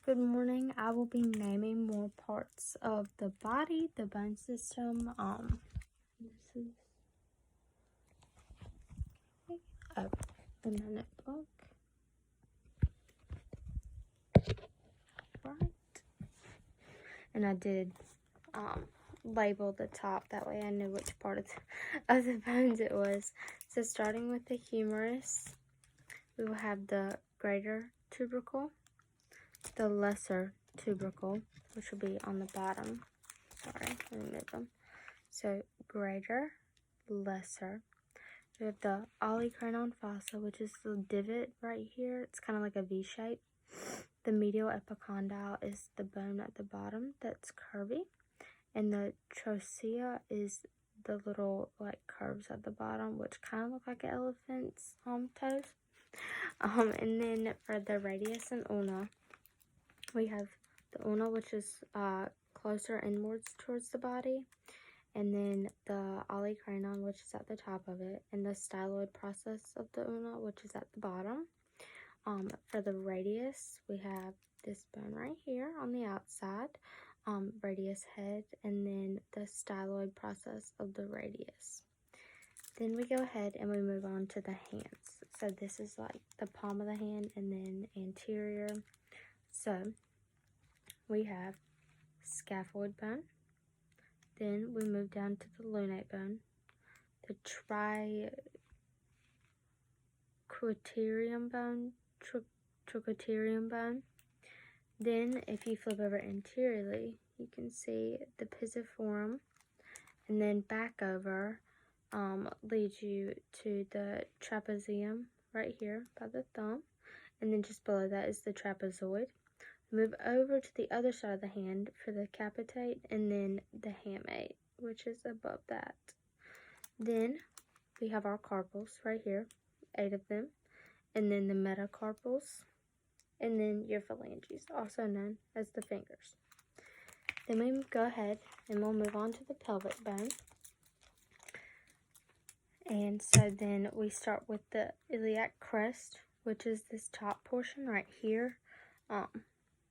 Good morning. I will be naming more parts of the body, the bone system. This is the minute book. Right. And I did label the top, that way I knew which part of the bones it was. So starting with the humerus, we will have the greater tubercle, the lesser tubercle, which will be on the bottom. Sorry, let me move them. So greater, lesser. We have the olecranon fossa, which is the divot right here. It's kind of like a V shape. The medial epicondyle is the bone at the bottom that's curvy. And the trochlea is the little like curves at the bottom, which kind of look like an elephant's toes. And then for the radius and ulna, we have the ulna, which is closer inwards towards the body, and then the olecranon, which is at the top of it, and the styloid process of the ulna, which is at the bottom. For the radius, we have this bone right here on the outside, radius head, and then the styloid process of the radius. Then we go ahead and we move on to the hands. So this is like the palm of the hand and then anterior. So we have scaphoid bone. Then we move down to the lunate bone, the triquetarium bone, triquetarium bone. Then if you flip over anteriorly, you can see the pisiform, and then back over leads you to the trapezium right here by the thumb, and then just below that is the trapezoid. Move over to the other side of the hand for the capitate, and then the hamate, which is above that. Then we have our carpals right here, 8 of them, and then the metacarpals, and then your phalanges, also known as the fingers. Then we go ahead and we'll move on to the pelvic bone. And so then we start with the iliac crest, which is this top portion right here.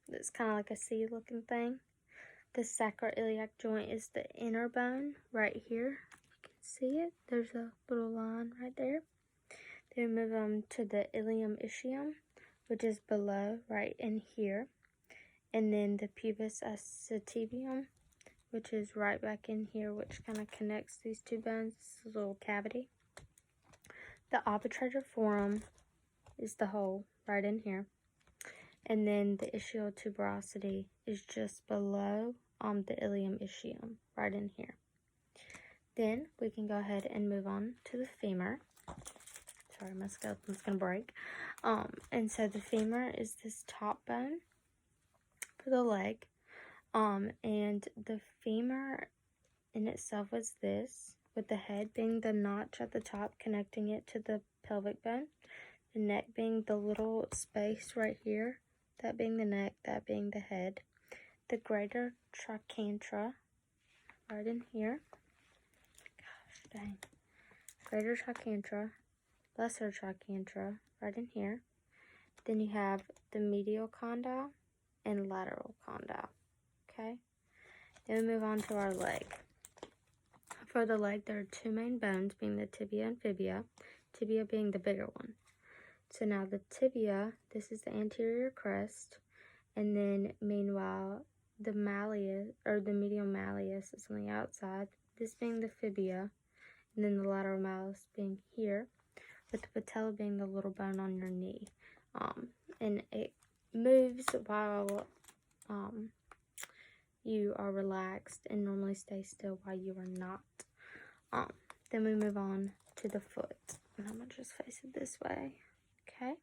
It's kind of like a C looking thing. The sacroiliac joint is the inner bone right here. You can see it. There's a little line right there. Then we move on to the ilium ischium, which is below right in here. And then the pubis acetibium, which is right back in here, which kind of connects these two bones. This is a little cavity. The obturator forum is the hole right in here. And then the ischial tuberosity is just below the ilium ischium, right in here. Then we can go ahead and move on to the femur. Sorry, my skeleton's gonna break. And so the femur is this top bone for the leg. And the femur in itself is this, with the head being the notch at the top connecting it to the pelvic bone. The neck being the little space right here. That being the neck, that being the head. The greater trochanter, right in here. Gosh dang. Greater trochanter, lesser trochanter, right in here. Then you have the medial condyle and lateral condyle. Okay? Then we move on to our leg. For the leg, there are 2 main bones, being the tibia and fibia. Tibia being the bigger one. So now the tibia, this is the anterior crest, and then meanwhile the malleus, or the medial malleus, is on the outside, this being the fibia, and then the lateral malleus being here, with the patella being the little bone on your knee. And it moves while you are relaxed and normally stay still while you are not. Then we move on to the foot, and I'm going to just face it this way. Okay,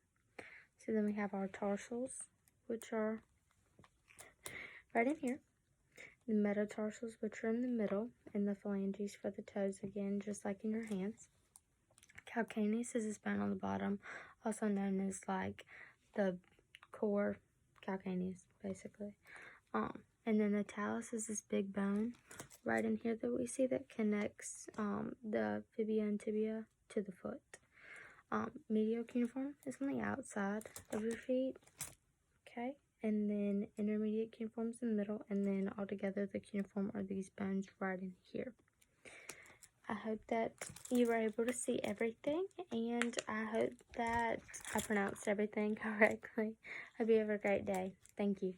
so then we have our tarsals, which are right in here. The metatarsals, which are in the middle, and the phalanges for the toes, again, just like in your hands. Calcaneus is this bone on the bottom, also known as like the core calcaneus, basically. And then the talus is this big bone right in here that we see that connects the fibia and tibia to the foot. Medial cuneiform is on the outside of your feet, okay? and then intermediate cuneiforms in the middle, and then altogether the cuneiform are these bones right in here. I hope that you were able to see everything, and I hope that I pronounced everything correctly. Hope you have a great day. Thank you.